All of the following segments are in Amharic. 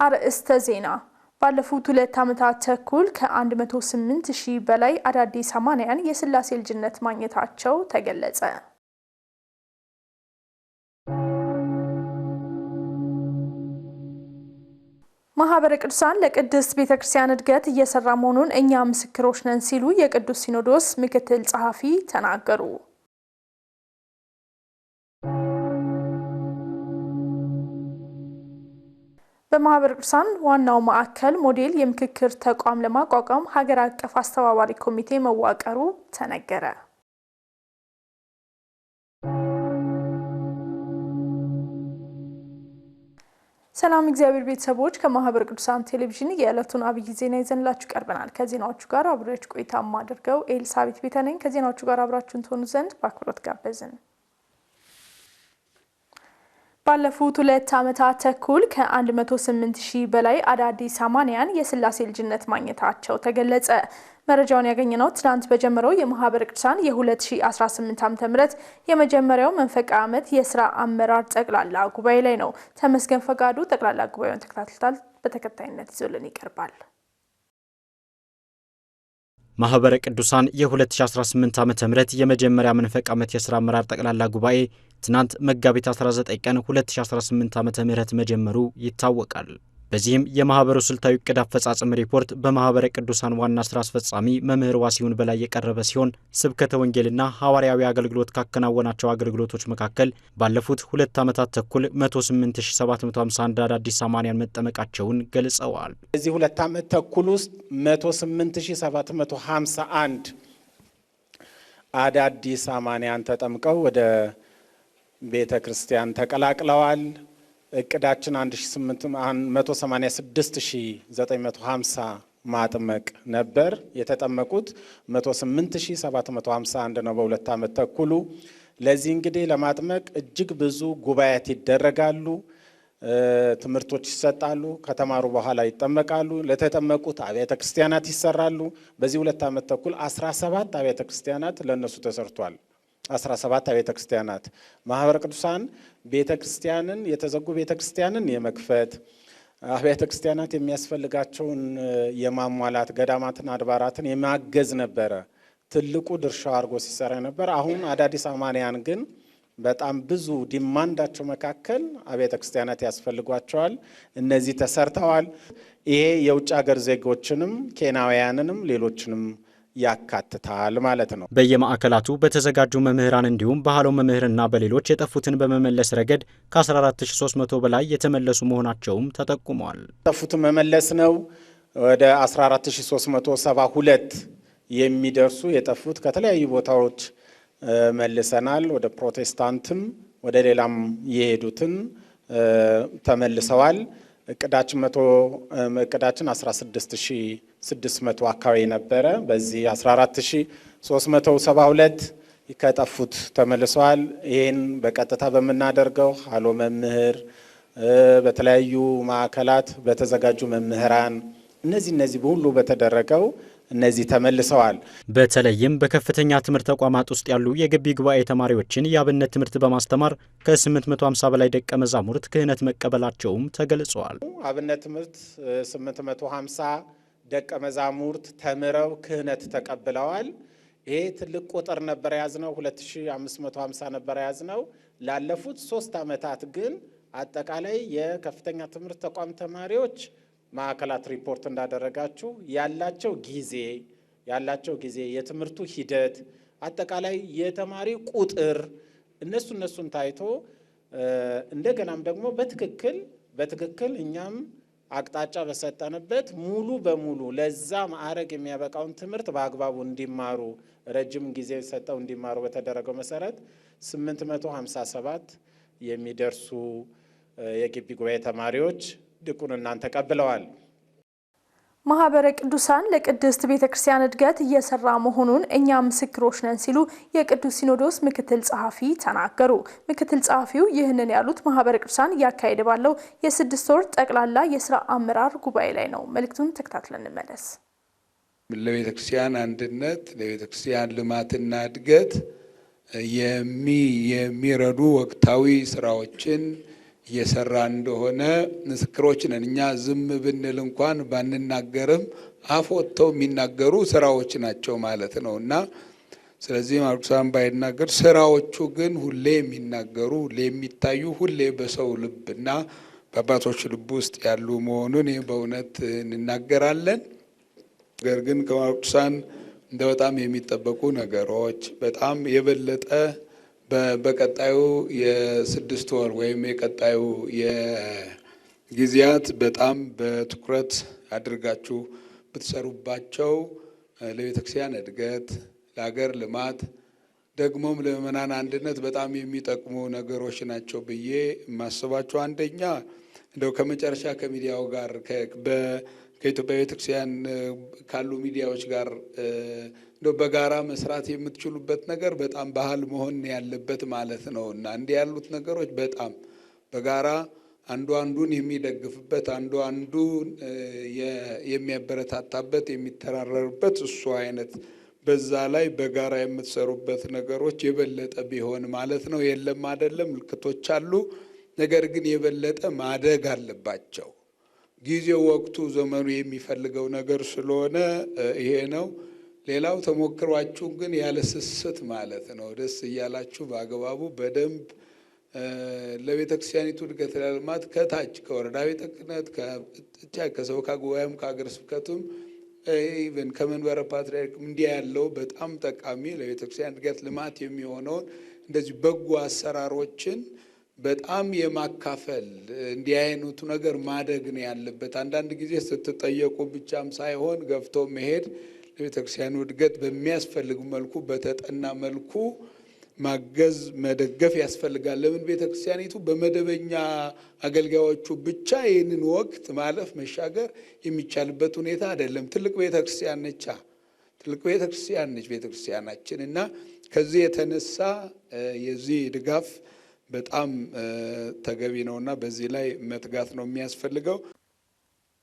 አርእስተ ዜና ባለፉት 2 ዓመታት ተኩል ከ108,000 በላይ አዳዲስ አማንያን የሥላሴ ልጅነት ማግኘታቸው ተገለጸ። ማህበረ ቅዱሳን ለቅድስት ቤተክርስቲያን እድገት እየሰራ መሆኑን እኛ ምስክሮች ነን ሲሉ የቅዱስ ሲኖዶስ ምክትል ጸሐፊ ተናገሩ። በማህበረ ቅዱሳን ዋናው ማዕከል ሞዴል የምክክር ተቋም ለማቋቋም ሀገር አቀፍ አስተባባሪ ኮሚቴ መዋቀሩ ተነገረ። ሰላም እግዚአብሔር ቤተሰቦች ከማህበረ ቅዱሳን ቴሌቪዥን የዕለቱን አብይ ዜና ይዘንላችሁ ቀርበናል። ከዜናዎቹ ጋር አብራችሁ ቆይታ ማድረገው ኤልሳቤት ቤተነኝ። ከዜናዎቹ ጋር አብራችሁን ትሆኑ ዘንድ በአክብሮት ጋበዝን። ባለፉት 2 ዓመታት ተኩል ከ108,000 በላይ አዳዲስ አማንያን የሥላሴ ልጅነት ማግኘታቸው ተገለጸ። መረጃውን ያገኘነው ትናንት በጀመረው የማህበረ ቅዱሳን የ2018 ዓ.ም የመጀመሪያው መንፈቃ ዓመት የሥራ አመራር ጠቅላላ ጉባኤ ላይ ነው። ተመስገን ፈቃዱ ጠቅላላ ጉባኤውን ተከታትሏል። በተከታይነት ይዞልን ይቀርባል። ማህበረ ቅዱሳን የ2018 ዓ.ም የመጀመሪያ መንፈቃ ዓመት የሥራ አመራር ጠቅላላ ጉባኤ ትናንት መጋቢት 19 ቀን 2018 ዓ.ም መጀመሩ ይታወቃል። በዚህም የማህበሩ ስልታዊ ዕቅድ አፈጻጸም ሪፖርት በማህበረ ቅዱሳን ዋና ስራ አስፈጻሚ መምህር ዋሲሁን በላይ የቀረበ ሲሆን ስብከተ ወንጌልና ሐዋርያዊ አገልግሎት ካከናወናቸው አገልግሎቶች መካከል ባለፉት 2 ዓመታት ተኩል 108,751 አዳዲስ አማንያን መጠመቃቸውን ገልጸዋል። በዚህ 2 ዓመት ተኩል ውስጥ 108,751 አዳዲስ አማንያን ተጠምቀው ወደ ቤተ ክርስቲያን ተቀላቅለዋል። እቅዳችን 186,950 ማጥመቅ ነበር። የተጠመቁት 108,751 ነው በ2 ዓመት ተኩሉ። ለዚህ እንግዲህ ለማጥመቅ እጅግ ብዙ ጉባኤያት ይደረጋሉ፣ ትምህርቶች ይሰጣሉ፣ ከተማሩ በኋላ ይጠመቃሉ። ለተጠመቁት አብያተ ክርስቲያናት ይሰራሉ። በዚህ 2 ዓመት ተኩል 17 አብያተ ክርስቲያናት ለነሱ ተሰርቷል። 17 አብያተ ክርስቲያናት ማህበረ ቅዱሳን ቤተክርስቲያንን የተዘጉ ቤተክርስቲያንን የመክፈት አብያተ ክርስቲያናት የሚያስፈልጋቸውን የማሟላት ገዳማትን አድባራትን የማገዝ ነበረ ትልቁ ድርሻው አድርጎ ሲሰራ ነበር። አሁን አዳዲስ አማንያን ግን በጣም ብዙ ዲማንዳቸው መካከል አብያተ ክርስቲያናት ያስፈልጓቸዋል። እነዚህ ተሰርተዋል። ይሄ የውጭ ሀገር ዜጎችንም ኬንያውያንንም ሌሎችንም ያካትታል ማለት ነው። በየማዕከላቱ በተዘጋጁ መምህራን እንዲሁም ባህላዊ መምህርና በሌሎች የጠፉትን በመመለስ ረገድ ከ14300 በላይ የተመለሱ መሆናቸውም ተጠቁሟል። የጠፉትን መመለስ ነው። ወደ 14372 የሚደርሱ የጠፉት ከተለያዩ ቦታዎች መልሰናል። ወደ ፕሮቴስታንትም ወደ ሌላም የሄዱትን ተመልሰዋል። እቅዳችን 16600 አካባቢ ነበረ። በዚህ 14372 ከጠፉት ተመልሰዋል። ይህን በቀጥታ በምናደርገው ሃሎ መምህር በተለያዩ ማዕከላት በተዘጋጁ መምህራን እነዚህ ሁሉ በተደረገው እነዚህ ተመልሰዋል። በተለይም በከፍተኛ ትምህርት ተቋማት ውስጥ ያሉ የግቢ ጉባኤ ተማሪዎችን የአብነት ትምህርት በማስተማር ከ850 በላይ ደቀ መዛሙርት ክህነት መቀበላቸውም ተገልጿል። አብነት ትምህርት 850 ደቀ መዛሙርት ተምረው ክህነት ተቀብለዋል። ይሄ ትልቅ ቁጥር ነበር ያዝነው፣ 2550 ነበር ያዝነው። ላለፉት 3 ዓመታት ግን አጠቃላይ የከፍተኛ ትምህርት ተቋም ተማሪዎች ማዕከላት ሪፖርት እንዳደረጋችሁ ያላቸው ጊዜ የትምህርቱ ሂደት አጠቃላይ የተማሪ ቁጥር እነሱን ታይቶ እንደገናም ደግሞ በትክክል እኛም አቅጣጫ በሰጠንበት ሙሉ በሙሉ ለዛ ማዕረግ የሚያበቃውን ትምህርት በአግባቡ እንዲማሩ ረጅም ጊዜ ሰጠው እንዲማሩ በተደረገው መሰረት 857 የሚደርሱ የግቢ ጉባኤ ተማሪዎች ድቁናን ተቀብለዋል። ማህበረ ቅዱሳን ለቅድስት ቤተክርስቲያን እድገት እየሰራ መሆኑን እኛ ምስክሮች ነን ሲሉ የቅዱስ ሲኖዶስ ምክትል ጸሐፊ ተናገሩ። ምክትል ጸሐፊው ይህንን ያሉት ማህበረ ቅዱሳን እያካሄደ ባለው የ6 ወር ጠቅላላ የሥራ አመራር ጉባኤ ላይ ነው። መልእክቱን ተከታትለን እንመለስ። ለቤተክርስቲያን አንድነት ለቤተክርስቲያን ልማትና እድገት የሚረዱ ወቅታዊ ስራዎችን እየሰራ እንደሆነ ምስክሮች ነን። እኛ ዝም ብንል እንኳን ባንናገርም አፍ ወጥተው የሚናገሩ ስራዎች ናቸው ማለት ነውና ስለዚህ ማርክሳን ባይናገር ስራዎቹ ግን ሁሌ የሚናገሩ ሁሌ የሚታዩ ሁሌ በሰው ልብና በአባቶች ልብ ውስጥ ያሉ መሆኑን በእውነት እንናገራለን። ነገር ግን ከማርክሳን እንደ በጣም የሚጠበቁ ነገሮች በጣም የበለጠ በቀጣዩ የ6 ወር ወይም የቀጣዩ የጊዜያት በጣም በትኩረት አድርጋችሁ ብትሰሩባቸው ለቤተክርስቲያን እድገት ለሀገር ልማት ደግሞም ለምእመናን አንድነት በጣም የሚጠቅሙ ነገሮች ናቸው ብዬ ማስባቸው አንደኛ እንደው ከመጨረሻ ከሚዲያው ጋር ከኢትዮጵያ ቤተክርስቲያን ካሉ ሚዲያዎች ጋር እንደው በጋራ መስራት የምትችሉበት ነገር በጣም ባህል መሆን ያለበት ማለት ነውና እንዲህ ያሉት ነገሮች በጣም በጋራ አንዱ አንዱን የሚደግፍበት አንዱ አንዱን የሚያበረታታበት የሚተራረርበት እሱ አይነት በዛ ላይ በጋራ የምትሰሩበት ነገሮች የበለጠ ቢሆን ማለት ነው። የለም አይደለም ምልክቶች አሉ። ነገር ግን የበለጠ ማደግ አለባቸው። ጊዜው ወቅቱ ዘመኑ የሚፈልገው ነገር ስለሆነ ይሄ ነው። ሌላው ተሞክሯችሁ ግን ያለ ስስት ማለት ነው ደስ እያላችሁ በአግባቡ በደንብ ለቤተክርስቲያኒቱ እድገት ለልማት ከታች ከወረዳ ቤተ ክህነት ከሰበካ ጉባኤም ከሀገረ ስብከቱም ኢቨን ከመንበረ ፓትርያርክ እንዲያ ያለው በጣም ጠቃሚ ለቤተክርስቲያን እድገት ልማት የሚሆነውን እንደዚህ በጎ አሰራሮችን በጣም የማካፈል እንዲህ አይነቱ ነገር ማደግ ነው ያለበት። አንዳንድ ጊዜ ስትጠየቁ ብቻም ሳይሆን ገፍቶ መሄድ ለቤተክርስቲያኑ እድገት በሚያስፈልግ መልኩ በተጠና መልኩ ማገዝ መደገፍ ያስፈልጋል። ለምን ቤተክርስቲያኒቱ በመደበኛ አገልጋዮቹ ብቻ ይህንን ወቅት ማለፍ መሻገር የሚቻልበት ሁኔታ አይደለም። ትልቅ ቤተክርስቲያን ነች። ትልቅ ቤተክርስቲያን ነች ቤተክርስቲያናችን እና ከዚህ የተነሳ የዚህ ድጋፍ በጣም ተገቢ ነውና በዚህ ላይ መትጋት ነው የሚያስፈልገው።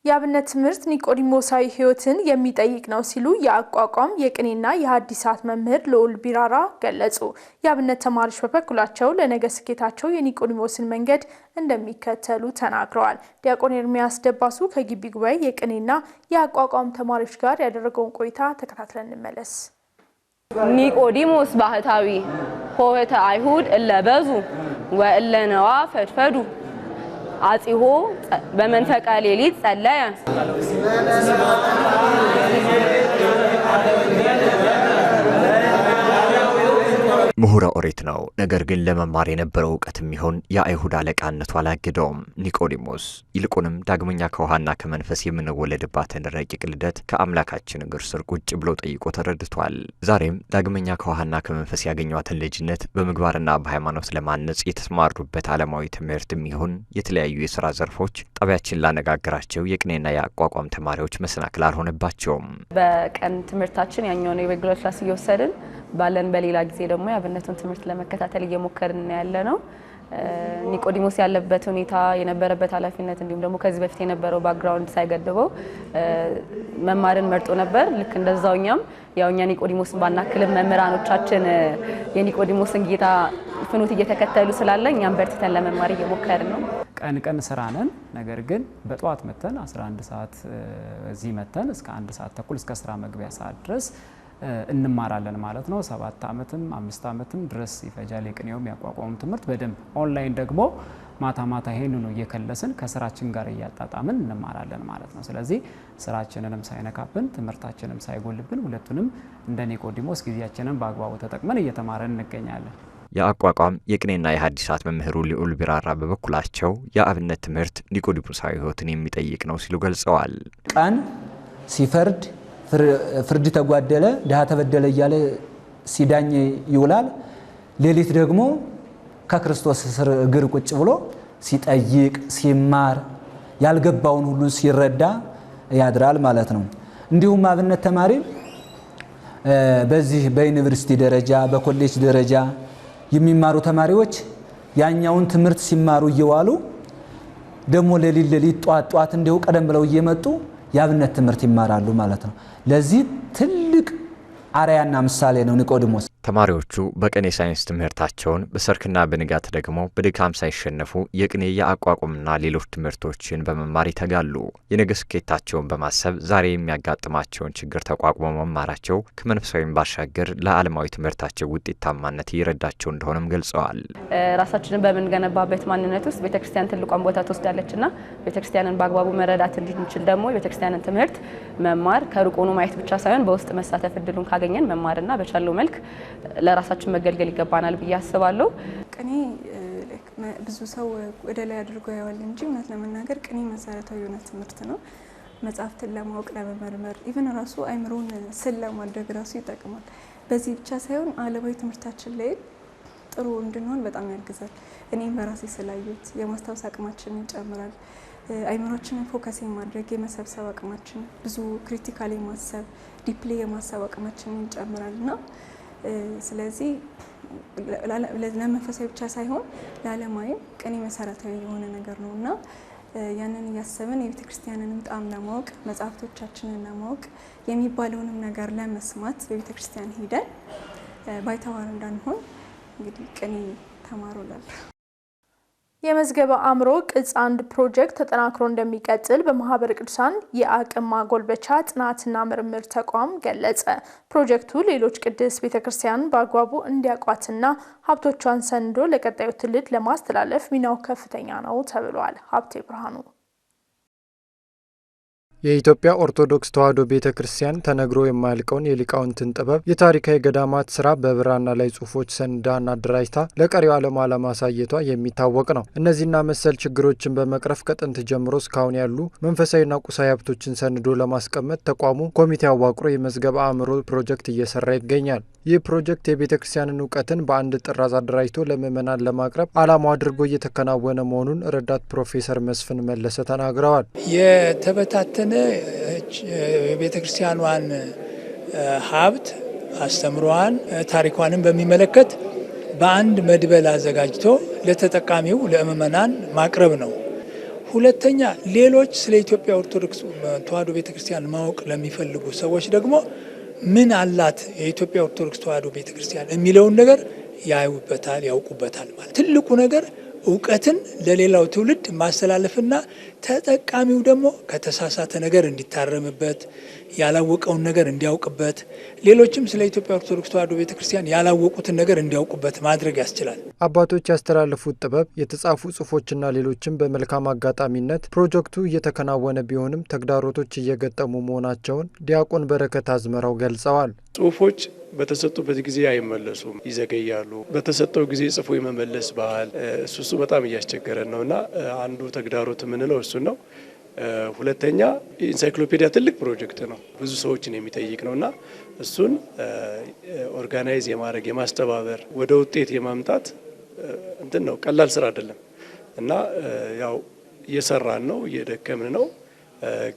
የአብነት ትምህርት ኒቆዲሞሳዊ ሕይወትን የሚጠይቅ ነው ሲሉ የአቋቋም የቅኔና የሐዲሳት መምህር ልዑል ቢራራ ገለጹ። የአብነት ተማሪዎች በበኩላቸው ለነገ ስኬታቸው የኒቆዲሞስን መንገድ እንደሚከተሉ ተናግረዋል። ዲያቆን ኤርሚያስ ደባሱ ከግቢ ጉባኤ የቅኔና የአቋቋም ተማሪዎች ጋር ያደረገውን ቆይታ ተከታትለን እንመለስ። ኒቆዲሞስ ባህታዊ ሆህተ አይሁድ እለበዙ ወእለነዋ ፈድፈዱ አጽሆ በመንፈቀ ሌሊት ጸለየ። ምሁረ ኦሪት ነው። ነገር ግን ለመማር የነበረው ዕውቀትም ይሁን የአይሁድ አለቃነቱ አላገደውም። ኒቆዲሞስ ይልቁንም ዳግመኛ ከውሃና ከመንፈስ የምንወለድባትን ረቂቅ ልደት ከአምላካችን እግር ስር ቁጭ ብሎ ጠይቆ ተረድቷል። ዛሬም ዳግመኛ ከውሃና ከመንፈስ ያገኟትን ልጅነት በምግባርና በሃይማኖት ለማነጽ የተሰማሩበት ዓለማዊ ትምህርትም ይሁን የተለያዩ የሥራ ዘርፎች ጣቢያችን ላነጋገራቸው የቅኔና የአቋቋም ተማሪዎች መሰናክል አልሆነባቸውም። በቀን ትምህርታችን ያኛው ነው የሬጉላር ክላስ እየወሰድን ባለን በሌላ ጊዜ ደግሞ የአብነቱን ትምህርት ለመከታተል እየሞከርን ያለነው። ኒቆዲሞስ ያለበት ሁኔታ የነበረበት ኃላፊነት እንዲሁም ደግሞ ከዚህ በፊት የነበረው ባክግራውንድ ሳይገድበው መማርን መርጦ ነበር። ልክ እንደዛውኛም ያውኛ ኒቆዲሞስን ባናክልም መምህራኖቻችን የኒቆዲሞስን ጌታ ፍኖት እየተከተሉ ስላለ እኛም በርትተን ለመማር እየሞከርን ነው። ቀን ስራ ነን። ነገር ግን በጠዋት መተን 11 ሰዓት እዚህ መተን እስከ 1 ሰዓት ተኩል እስከ ስራ መግቢያ ሰዓት ድረስ እንማራለን ማለት ነው። 7 ዓመትም 5 ዓመትም ድረስ ይፈጃል የቅኔውም ያቋቋሙም ትምህርት በደንብ ኦንላይን ደግሞ ማታ ይሄንን እየከለስን ከስራችን ጋር እያጣጣምን እንማራለን ማለት ነው። ስለዚህ ስራችንንም ሳይነካብን ትምህርታችንም ሳይጎልብን ሁለቱንም እንደ ኒቆዲሞስ ጊዜያችንን በአግባቡ ተጠቅመን እየተማረን እንገኛለን። የአቋቋም የቅኔና የሐዲሳት መምህሩ ልዑል ቢራራ በበኩላቸው የአብነት ትምህርት ኒቆዲሞሳዊ ሕይወትን የሚጠይቅ ነው ሲሉ ገልጸዋል። ቀን ሲፈርድ ፍርድ ተጓደለ ድሃ ተበደለ እያለ ሲዳኝ ይውላል። ሌሊት ደግሞ ከክርስቶስ ስር እግር ቁጭ ብሎ ሲጠይቅ ሲማር ያልገባውን ሁሉ ሲረዳ ያድራል ማለት ነው። እንዲሁም አብነት ተማሪ በዚህ በዩኒቨርሲቲ ደረጃ በኮሌጅ ደረጃ የሚማሩ ተማሪዎች ያኛውን ትምህርት ሲማሩ እየዋሉ ደግሞ ሌሊት ጧት እንዲሁ ቀደም ብለው እየመጡ የአብነት ትምህርት ይማራሉ ማለት ነው። ለዚህ ትልቅ አርአያና ምሳሌ ነው ኒቆዲሞስ። ተማሪዎቹ በቅኔ ሳይንስ ትምህርታቸውን በሰርክና በንጋት ደግሞ በድካም ሳይሸነፉ የቅኔ የአቋቁምና ሌሎች ትምህርቶችን በመማር ይተጋሉ። የነገ ስኬታቸውን በማሰብ ዛሬ የሚያጋጥማቸውን ችግር ተቋቁሞ መማራቸው ከመንፈሳዊም ባሻገር ለዓለማዊ ትምህርታቸው ውጤታማነት ይረዳቸው እንደሆነም ገልጸዋል። ራሳችንን በምንገነባበት ማንነት ውስጥ ቤተክርስቲያን ትልቋን ቦታ ትወስዳለችና ቤተክርስቲያንን በአግባቡ መረዳት እንድንችል ደግሞ የቤተክርስቲያንን ትምህርት መማር ከሩቅ ሆኖ ማየት ብቻ ሳይሆን በውስጥ መሳተፍ እድሉን ካገኘን መማርና በቻለው መልክ ለራሳችን መገልገል ይገባናል ብዬ አስባለሁ። ቅኔ ብዙ ሰው ወደ ላይ አድርጎ ያዋል እንጂ እውነት ለመናገር ቅኔ መሰረታዊ የሆነ ትምህርት ነው። መጽሐፍትን ለማወቅ ለመመርመር ኢቭን ራሱ አይምሮን ስል ለማድረግ ራሱ ይጠቅማል። በዚህ ብቻ ሳይሆን ዓለማዊ ትምህርታችን ላይ ጥሩ እንድንሆን በጣም ያግዛል። እኔም በራሴ ስላየሁት የማስታወስ አቅማችንን ይጨምራል። አይምሮችንን ፎከስ የማድረግ የመሰብሰብ አቅማችን ብዙ ክሪቲካሊ ማሰብ ዲፕሊ የማሰብ አቅማችንን ይጨምራልና ስለዚህ ለመንፈሳዊ ብቻ ሳይሆን ለዓለማዊም ቅኔ መሰረታዊ የሆነ ነገር ነውና ያንን እያሰብን የቤተክርስቲያንንም ጣዕም ለማወቅ መጽሐፍቶቻችንን ለማወቅ የሚባለውንም ነገር ለመስማት በቤተክርስቲያን ሄደን ባይተዋር እንዳንሆን እንግዲህ ቅኔ ተማሩላል። የመዝገበ አእምሮ ቅጽ 1 ፕሮጀክት ተጠናክሮ እንደሚቀጥል በማህበረ ቅዱሳን የአቅም ማጎልበቻ ጥናትና ምርምር ተቋም ገለጸ። ፕሮጀክቱ ሌሎች ቅድስት ቤተክርስቲያን በአግባቡ እንዲያቋትና ሀብቶቿን ሰንዶ ለቀጣዩ ትውልድ ለማስተላለፍ ሚናው ከፍተኛ ነው ተብሏል። ሀብቴ ብርሃኑ የኢትዮጵያ ኦርቶዶክስ ተዋሕዶ ቤተክርስቲያን ተነግሮ የማያልቀውን የሊቃውንትን ጥበብ የታሪካዊ ገዳማት ስራ በብራና ላይ ጽሁፎች ሰንዳና አደራጅታ ለቀሪው ዓለም ለማሳየቷ የሚታወቅ ነው። እነዚህና መሰል ችግሮችን በመቅረፍ ከጥንት ጀምሮ እስካሁን ያሉ መንፈሳዊና ቁሳዊ ሀብቶችን ሰንዶ ለማስቀመጥ ተቋሙ ኮሚቴ አዋቅሮ የመዝገበ አእምሮ ፕሮጀክት እየሰራ ይገኛል። ይህ ፕሮጀክት የቤተክርስቲያንን እውቀትን በአንድ ጥራዝ አደራጅቶ ለምዕመናን ለማቅረብ ዓላማው አድርጎ እየተከናወነ መሆኑን ረዳት ፕሮፌሰር መስፍን መለሰ ተናግረዋል። የተበታተነ የቤተክርስቲያኗን ሀብት አስተምሯን ታሪኳንም በሚመለከት በአንድ መድበል አዘጋጅቶ ለተጠቃሚው ለምዕመናን ማቅረብ ነው። ሁለተኛ ሌሎች ስለ ኢትዮጵያ ኦርቶዶክስ ተዋሕዶ ቤተክርስቲያን ማወቅ ለሚፈልጉ ሰዎች ደግሞ ምን አላት የኢትዮጵያ ኦርቶዶክስ ተዋሕዶ ቤተክርስቲያን የሚለውን ነገር ያዩበታል፣ ያውቁበታል። ማለት ትልቁ ነገር እውቀትን ለሌላው ትውልድ ማስተላለፍና ተጠቃሚው ደግሞ ከተሳሳተ ነገር እንዲታረምበት ያላወቀውን ነገር እንዲያውቅበት ሌሎችም ስለ ኢትዮጵያ ኦርቶዶክስ ተዋሕዶ ቤተክርስቲያን ያላወቁትን ነገር እንዲያውቁበት ማድረግ ያስችላል። አባቶች ያስተላለፉት ጥበብ፣ የተጻፉ ጽሁፎችና ሌሎችም በመልካም አጋጣሚነት ፕሮጀክቱ እየተከናወነ ቢሆንም ተግዳሮቶች እየገጠሙ መሆናቸውን ዲያቆን በረከት አዝመራው ገልጸዋል። ጽሁፎች በተሰጡበት ጊዜ አይመለሱም፣ ይዘገያሉ። በተሰጠው ጊዜ ጽፎ የመመለስ ባህል እሱ በጣም እያስቸገረን ነውና አንዱ ተግዳሮት የምንለው እሱ ነው። ሁለተኛ ኢንሳይክሎፔዲያ ትልቅ ፕሮጀክት ነው፣ ብዙ ሰዎችን የሚጠይቅ ነውና እሱን ኦርጋናይዝ የማድረግ የማስተባበር ወደ ውጤት የማምጣት እንትን ነው፣ ቀላል ስራ አይደለም እና ያው እየሰራን ነው፣ እየደከምን ነው፣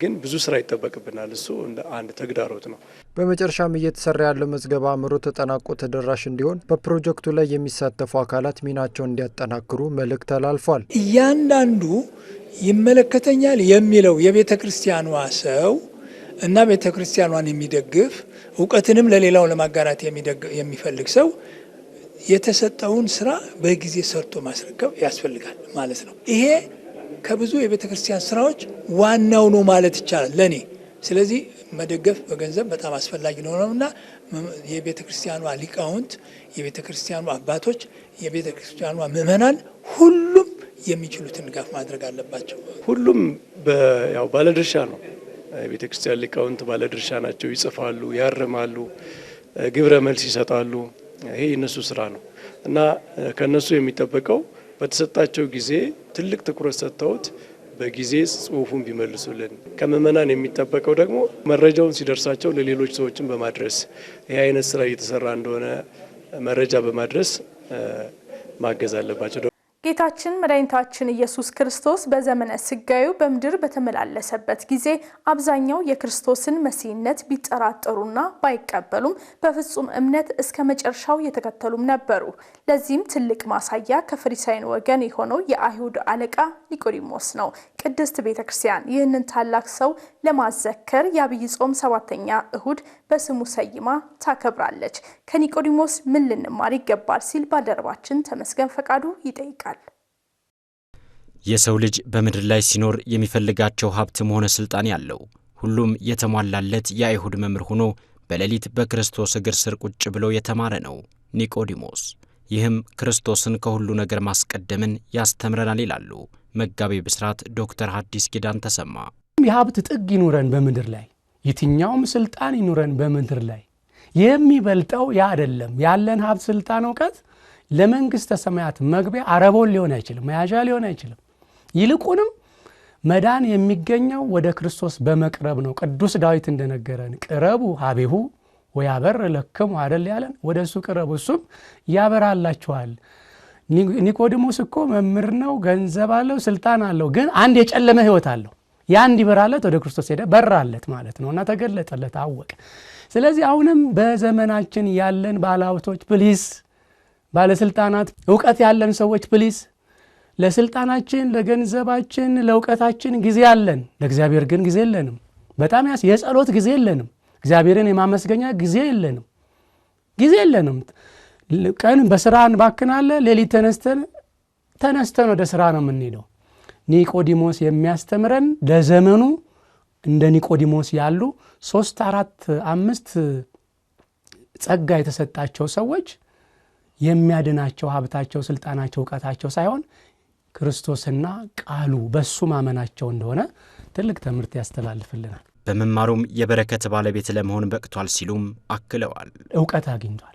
ግን ብዙ ስራ ይጠበቅብናል። እሱ እንደ አንድ ተግዳሮት ነው። በመጨረሻም እየተሰራ ያለው መዝገበ አእምሮ ተጠናቆ ተደራሽ እንዲሆን በፕሮጀክቱ ላይ የሚሳተፉ አካላት ሚናቸውን እንዲያጠናክሩ መልእክት ተላልፏል። እያንዳንዱ ይመለከተኛል የሚለው የቤተ ክርስቲያኗ ሰው እና ቤተ ክርስቲያኗን የሚደግፍ እውቀትንም ለሌላው ለማጋራት የሚፈልግ ሰው የተሰጠውን ስራ በጊዜ ሰርቶ ማስረከብ ያስፈልጋል ማለት ነው። ይሄ ከብዙ የቤተ ክርስቲያን ስራዎች ዋናው ነው ማለት ይቻላል ለኔ። ስለዚህ መደገፍ በገንዘብ በጣም አስፈላጊ ነውና የቤተ ክርስቲያኗ ሊቃውንት፣ የቤተ ክርስቲያኗ አባቶች፣ የቤተ ክርስቲያኗ ምዕመናን ሁሉም የሚችሉትን ድጋፍ ማድረግ አለባቸው። ሁሉም ያው ባለድርሻ ነው። የቤተ ክርስቲያን ሊቃውንት ባለድርሻ ናቸው። ይጽፋሉ፣ ያርማሉ፣ ግብረ መልስ ይሰጣሉ። ይሄ የነሱ ስራ ነው እና ከነሱ የሚጠበቀው በተሰጣቸው ጊዜ ትልቅ ትኩረት ሰጥተውት በጊዜ ጽሁፉን ቢመልሱልን። ከምዕመናን የሚጠበቀው ደግሞ መረጃውን ሲደርሳቸው ለሌሎች ሰዎችን በማድረስ ይህ አይነት ስራ እየተሰራ እንደሆነ መረጃ በማድረስ ማገዝ አለባቸው። ጌታችን መድኃኒታችን ኢየሱስ ክርስቶስ በዘመነ ስጋዩ በምድር በተመላለሰበት ጊዜ አብዛኛው የክርስቶስን መሲህነት ቢጠራጠሩና ባይቀበሉም በፍጹም እምነት እስከ መጨረሻው የተከተሉም ነበሩ። ለዚህም ትልቅ ማሳያ ከፈሪሳውያን ወገን የሆነው የአይሁድ አለቃ ኒቆዲሞስ ነው። ቅድስት ቤተክርስቲያን ይህንን ታላቅ ሰው ለማዘከር የአብይ ጾም 7ኛ እሁድ በስሙ ሰይማ ታከብራለች። ከኒቆዲሞስ ምን ልንማር ይገባል ሲል ባልደረባችን ተመስገን ፈቃዱ ይጠይቃል። የሰው ልጅ በምድር ላይ ሲኖር የሚፈልጋቸው ሀብትም ሆነ ስልጣን ያለው ሁሉም የተሟላለት የአይሁድ መምህር ሆኖ በሌሊት በክርስቶስ እግር ስር ቁጭ ብሎ የተማረ ነው ኒቆዲሞስ። ይህም ክርስቶስን ከሁሉ ነገር ማስቀደምን ያስተምረናል ይላሉ መጋቤ ብስራት ዶክተር ሐዲስ ኪዳን ተሰማ። የሀብት ጥግ ይኑረን በምድር ላይ የትኛውም ስልጣን ይኑረን በምድር ላይ የሚበልጠው ያ አይደለም። ያለን ሀብት፣ ስልጣን፣ ዕውቀት ለመንግስተ ሰማያት መግቢያ አረቦን ሊሆን አይችልም፣ መያዣ ሊሆን አይችልም። ይልቁንም መዳን የሚገኘው ወደ ክርስቶስ በመቅረብ ነው። ቅዱስ ዳዊት እንደነገረን ቅረቡ ሀቤሁ ወያበር ለክሙ አይደል ያለን፣ ወደ እሱ ቅረቡ እሱም ያበራላችኋል። ኒቆዲሞስ እኮ መምህር ነው፣ ገንዘብ አለው፣ ስልጣን አለው፣ ግን አንድ የጨለመ ህይወት አለው። ያ እንዲበራለት ወደ ክርስቶስ ሄደ፣ በራለት ማለት ነውና ተገለጠለት፣ አወቀ። ስለዚህ አሁንም በዘመናችን ያለን ባለሀብቶች ፕሊስ፣ ባለስልጣናት፣ ዕውቀት ያለን ሰዎች ፕሊስ፣ ለስልጣናችን፣ ለገንዘባችን፣ ለዕውቀታችን ጊዜ አለን፣ ለእግዚአብሔር ግን ጊዜ የለንም። በጣም የጸሎት ጊዜ የለንም። እግዚአብሔርን የማመስገኛ ጊዜ የለንም። ቀን በስራ እንባክናለን፣ ሌሊት ተነስተን ወደ ስራ ነው የምንሄደው። ኒቆዲሞስ የሚያስተምረን ለዘመኑ እንደ ኒቆዲሞስ ያሉ 3፣ 4፣ 5 ጸጋ የተሰጣቸው ሰዎች የሚያድናቸው ሀብታቸው፣ ስልጣናቸው፣ ዕውቀታቸው ሳይሆን ክርስቶስና ቃሉ በሱ ማመናቸው እንደሆነ ትልቅ ትምህርት ያስተላልፍልናል። በመማሩም የበረከት ባለቤት ለመሆን በቅቷል ሲሉም አክለዋል። ዕውቀት አግኝቷል።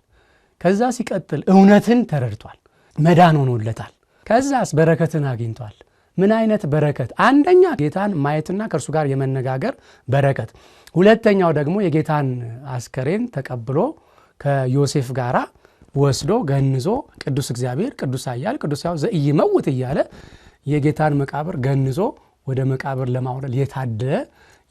ከዛ ሲቀጥል እውነትን ተረድቷል፣ መዳን ሆኖለታል። ከዛስ በረከትን አግኝቷል። ምን አይነት በረከት? አንደኛ ጌታን ማየትና ከእርሱ ጋር የመነጋገር በረከት። ሁለተኛው ደግሞ የጌታን አስከሬን ተቀብሎ ከዮሴፍ ጋራ ወስዶ ገንዞ ቅዱስ እግዚአብሔር ቅዱስ ኃያል ቅዱስ ሕያው ዘኢይመውት እያለ የጌታን መቃብር ገንዞ ወደ መቃብር ለማውረድ የታደለ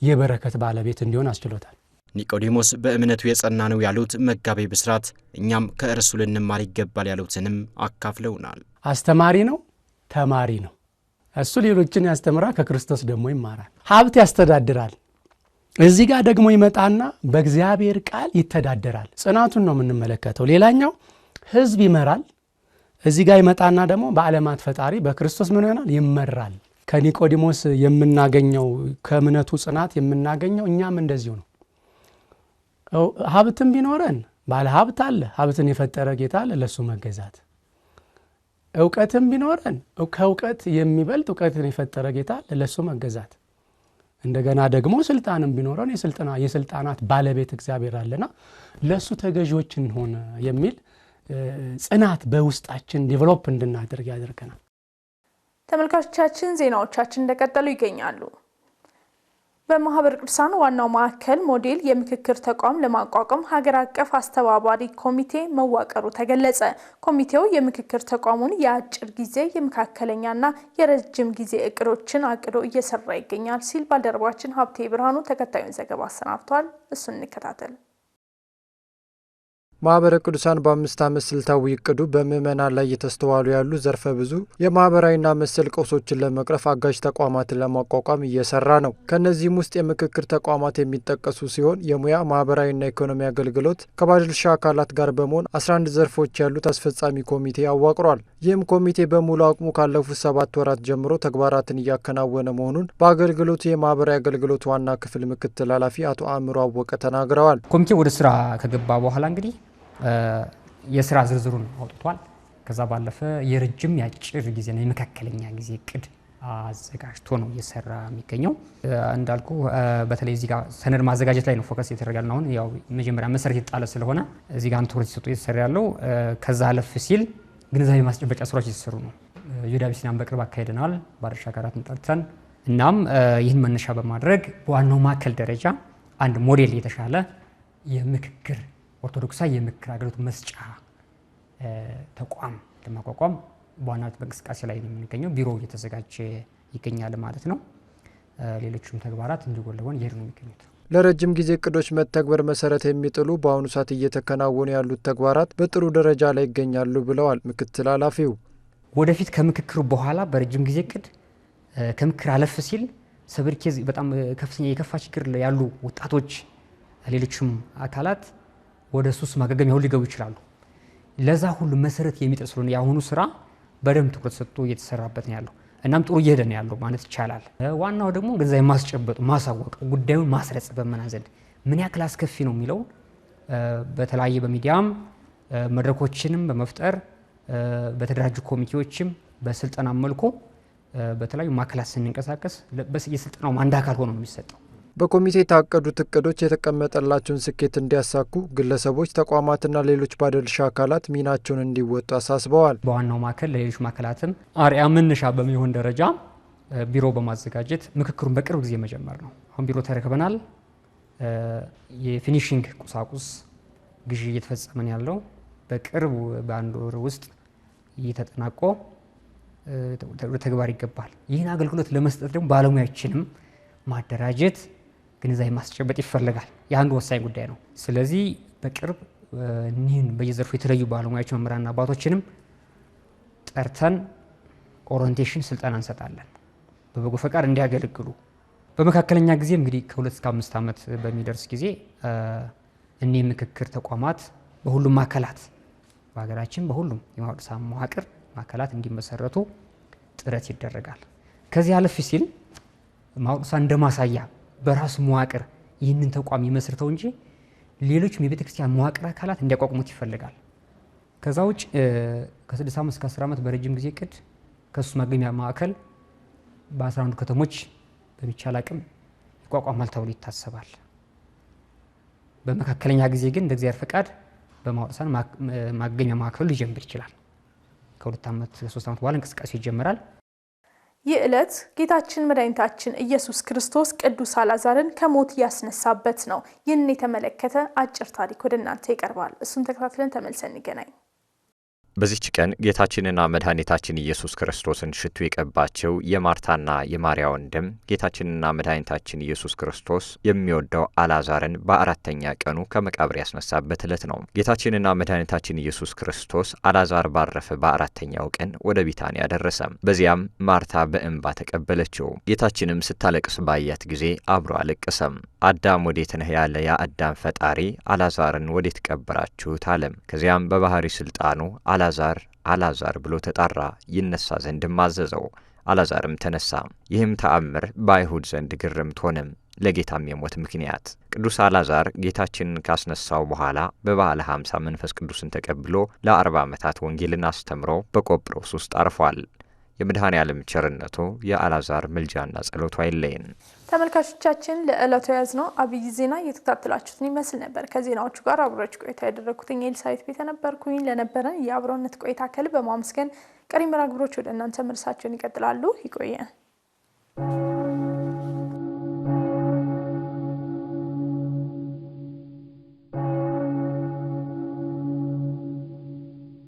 የበረከት ባለቤት እንዲሆን አስችሎታል። ኒቆዲሞስ በእምነቱ የጸና ነው ያሉት መጋቤ ብስራት እኛም ከእርሱ ልንማር ይገባል ያሉትንም አካፍለውናል። አስተማሪ ነው፣ ተማሪ ነው። እሱ ሌሎችን ያስተምራል፣ ከክርስቶስ ደግሞ ይማራል። ሀብት ያስተዳድራል። እዚህ ጋር ደግሞ ይመጣና በእግዚአብሔር ቃል ይተዳደራል። ጽናቱን ነው የምንመለከተው። ሌላኛው ህዝብ ይመራል። እዚህ ጋር ይመጣና ደግሞ በዓለማት ፈጣሪ በክርስቶስ ምን ይሆናል? ይመራል። ከኒቆዲሞስ የምናገኘው ከእምነቱ ጽናት የምናገኘው እኛም እንደዚሁ ነው። ሀብትም ቢኖረን ባለ ሀብት አለ፣ ሀብትን የፈጠረ ጌታ አለ፣ ለሱ መገዛት። ዕውቀትም ቢኖረን ከዕውቀት የሚበልጥ ዕውቀትን የፈጠረ ጌታ አለ፣ ለሱ መገዛት። እንደገና ደግሞ ስልጣንም ቢኖረን የስልጣናት ባለቤት እግዚአብሔር አለና ለሱ ተገዢዎች እንሆን የሚል ጽናት በውስጣችን ዲቨሎፕ እንድናደርግ ያደርገናል። ተመልካቾቻችን ዜናዎቻችን እንደቀጠሉ ይገኛሉ። በማህበረ ቅዱሳን ዋናው ማዕከል ሞዴል የምክክር ተቋም ለማቋቋም ሀገር አቀፍ አስተባባሪ ኮሚቴ መዋቀሩ ተገለጸ። ኮሚቴው የምክክር ተቋሙን የአጭር ጊዜ የመካከለኛና የረጅም ጊዜ እቅዶችን አቅዶ እየሰራ ይገኛል ሲል ባልደረባችን ሀብቴ ብርሃኑ ተከታዩን ዘገባ አሰናድቷል። እሱን እንከታተል። ማህበረ ቅዱሳን በ5 ዓመት ስልታዊ እቅዱ በምዕመናን ላይ የተስተዋሉ ያሉ ዘርፈ ብዙ የማህበራዊና መሰል ቀውሶችን ለመቅረፍ አጋዥ ተቋማትን ለማቋቋም እየሰራ ነው። ከነዚህም ውስጥ የምክክር ተቋማት የሚጠቀሱ ሲሆን የሙያ ማህበራዊና ኢኮኖሚ አገልግሎት ከባለድርሻ አካላት ጋር በመሆን 11 ዘርፎች ያሉት አስፈጻሚ ኮሚቴ አዋቅሯል። ይህም ኮሚቴ በሙሉ አቅሙ ካለፉት 7 ወራት ጀምሮ ተግባራትን እያከናወነ መሆኑን በአገልግሎቱ የማህበራዊ አገልግሎት ዋና ክፍል ምክትል ኃላፊ አቶ አእምሮ አወቀ ተናግረዋል። ኮሚቴ ወደ ስራ ከገባ በኋላ እንግዲህ የስራ ዝርዝሩን አውጥቷል። ከዛ ባለፈ የረጅም የአጭር ጊዜና የመካከለኛ ጊዜ እቅድ አዘጋጅቶ ነው እየሰራ የሚገኘው። እንዳልኩ በተለይ እዚህ ጋር ሰነድ ማዘጋጀት ላይ ነው ፎከስ የተደረገው። አሁን ያው መጀመሪያ መሰረት የተጣለ ስለሆነ እዚህ ጋር ትኩረት ተሰጥቶ እየተሰራ ያለው። ከዛ አለፍ ሲል ግንዛቤ ማስጨበጫ ስራዎች እየተሰሩ ነው። ዩዳቢሲናን በቅርብ አካሄደናል ባለድርሻ አካላትን ጠርተን። እናም ይህን መነሻ በማድረግ በዋናው ማዕከል ደረጃ አንድ ሞዴል የተሻለ የምክክር ኦርቶዶክሳዊ የምክክር አገልግሎት መስጫ ተቋም ለማቋቋም በዋናነት በእንቅስቃሴ ላይ ነው የምንገኘው። ቢሮ እየተዘጋጀ ይገኛል ማለት ነው። ሌሎችም ተግባራት እንዲጎለወን እየሄዱ ነው የሚገኙት። ለረጅም ጊዜ እቅዶች መተግበር መሰረት የሚጥሉ በአሁኑ ሰዓት እየተከናወኑ ያሉት ተግባራት በጥሩ ደረጃ ላይ ይገኛሉ ብለዋል ምክትል ኃላፊው። ወደፊት ከምክክሩ በኋላ በረጅም ጊዜ እቅድ ከምክር አለፍ ሲል ሰብር ኬዝ በጣም ከፍተኛ የከፋ ችግር ያሉ ወጣቶች ሌሎችም አካላት ወደ ሱስ ማገገሚያ ሁሉ ሊገቡ ይችላሉ። ለዛ ሁሉ መሰረት የሚጥል ስለሆነ ያሁኑ ስራ በደንብ ትኩረት ሰጥቶ እየተሰራበት ነው ያለው። እናም ጥሩ እየሄደ ነው ያለው ማለት ይቻላል። ዋናው ደግሞ ግንዛቤ ማስጨበጡ ማሳወቅ ጉዳዩን ማስረጽ በመና ዘንድ ምን ያክል አስከፊ ነው የሚለው በተለያየ በሚዲያም መድረኮችንም በመፍጠር በተደራጁ ኮሚቴዎችም በስልጠና መልኩ በተለያዩ ማዕከላት ስንንቀሳቀስ የስልጠናው አንድ አካል ሆኖ ነው የሚሰጠው። በኮሚቴ የታቀዱት እቅዶች የተቀመጠላቸውን ስኬት እንዲያሳኩ ግለሰቦች፣ ተቋማትና ሌሎች ባለድርሻ አካላት ሚናቸውን እንዲወጡ አሳስበዋል። በዋናው ማዕከል ለሌሎች ማዕከላትም አርአያ መነሻ በሚሆን ደረጃ ቢሮ በማዘጋጀት ምክክሩን በቅርብ ጊዜ መጀመር ነው። አሁን ቢሮ ተረክበናል። የፊኒሺንግ ቁሳቁስ ግዢ እየተፈጸመ ያለው በቅርብ በአንድ ወር ውስጥ እየተጠናቆ ተግባር ይገባል። ይህን አገልግሎት ለመስጠት ደግሞ ባለሙያዎችንም ማደራጀት ግንዛቤ ማስጨበጥ ይፈልጋል። የአንዱ ወሳኝ ጉዳይ ነው። ስለዚህ በቅርብ እኒህን በየዘርፉ የተለዩ ባለሙያዎች መምህራንና አባቶችንም ጠርተን ኦሪንቴሽን ስልጠና እንሰጣለን በበጎ ፈቃድ እንዲያገለግሉ። በመካከለኛ ጊዜ እንግዲህ ከ2 እስከ 5 ዓመት በሚደርስ ጊዜ እኒህ ምክክር ተቋማት በሁሉም ማዕከላት በሀገራችን በሁሉም የማውቀሳ መዋቅር ማዕከላት እንዲመሰረቱ ጥረት ይደረጋል። ከዚህ አለፍ ሲል ማውቀሳ እንደማሳያ በራሱ መዋቅር ይህንን ተቋም ይመስርተው እንጂ ሌሎችም የቤተ ክርስቲያን መዋቅር አካላት እንዲያቋቁሙት ይፈልጋል። ከዛ ውጭ ከ6 ዓመት እስከ 10 ዓመት በረጅም ጊዜ እቅድ ከሱስ ማገገሚያ ማዕከል በ11 ከተሞች በሚቻል አቅም ይቋቋማል ተብሎ ይታሰባል። በመካከለኛ ጊዜ ግን እንደ እግዚአብሔር ፈቃድ በማውቀሳ ማገገሚያ ማዕከሉ ሊጀምር ይችላል። ከ2 ዓመት ከ3 ዓመት በኋላ እንቅስቃሴ ይጀምራል። ይህ ዕለት ጌታችን መድኃኒታችን ኢየሱስ ክርስቶስ ቅዱስ አልዓዛርን ከሞት ያስነሳበት ነው። ይህን የተመለከተ አጭር ታሪክ ወደ እናንተ ይቀርባል። እሱን ተከታትለን ተመልሰን እንገናኝ። በዚህች ቀን ጌታችንና መድኃኒታችን ኢየሱስ ክርስቶስን ሽቱ የቀባቸው የማርታና የማርያ ወንድም ጌታችንና መድኃኒታችን ኢየሱስ ክርስቶስ የሚወደው አልዓዛርን በ4ኛ ቀኑ ከመቃብር ያስነሳበት ዕለት ነው። ጌታችንና መድኃኒታችን ኢየሱስ ክርስቶስ አልዓዛር ባረፈ በ4ኛው ቀን ወደ ቢታንያ ደረሰ። በዚያም ማርታ በእንባ ተቀበለችው። ጌታችንም ስታለቅስ ባያት ጊዜ አብሮ አለቀሰም። አዳም ወዴት ነህ ያለ የአዳም ፈጣሪ አልዓዛርን ወዴት ቀበራችሁት አለም። ከዚያም በባህሪ ስልጣኑ አልዓዛር ብሎ ተጣራ፣ ይነሳ ዘንድም አዘዘው። አልዓዛርም ተነሳ። ይህም ተአምር በአይሁድ ዘንድ ግርምት ሆነም፣ ለጌታም የሞት ምክንያት። ቅዱስ አልዓዛር ጌታችንን ካስነሳው በኋላ በበዓለ ሃምሳ መንፈስ ቅዱስን ተቀብሎ ለ40 ዓመታት ወንጌልን አስተምሮ በቆጵሮስ ውስጥ አርፏል። የመድኃኔ ዓለም ቸርነቱ የአልዓዛር ምልጃና ጸሎቱ አይለየን። ተመልካቾቻችን ለዕለቱ ያዝነው አብይ ዜና እየተከታተላችሁትን ይመስል ነበር። ከዜናዎቹ ጋር አብራችሁ ቆይታ ያደረኩትኝ ኤልሳቤት ቤተ ነበርኩኝ። ለነበረን የአብሮነት ቆይታ ከልብ በማመስገን ቀሪ መርሃ ግብሮች ወደ እናንተ መልሳቸውን ይቀጥላሉ። ይቆየን።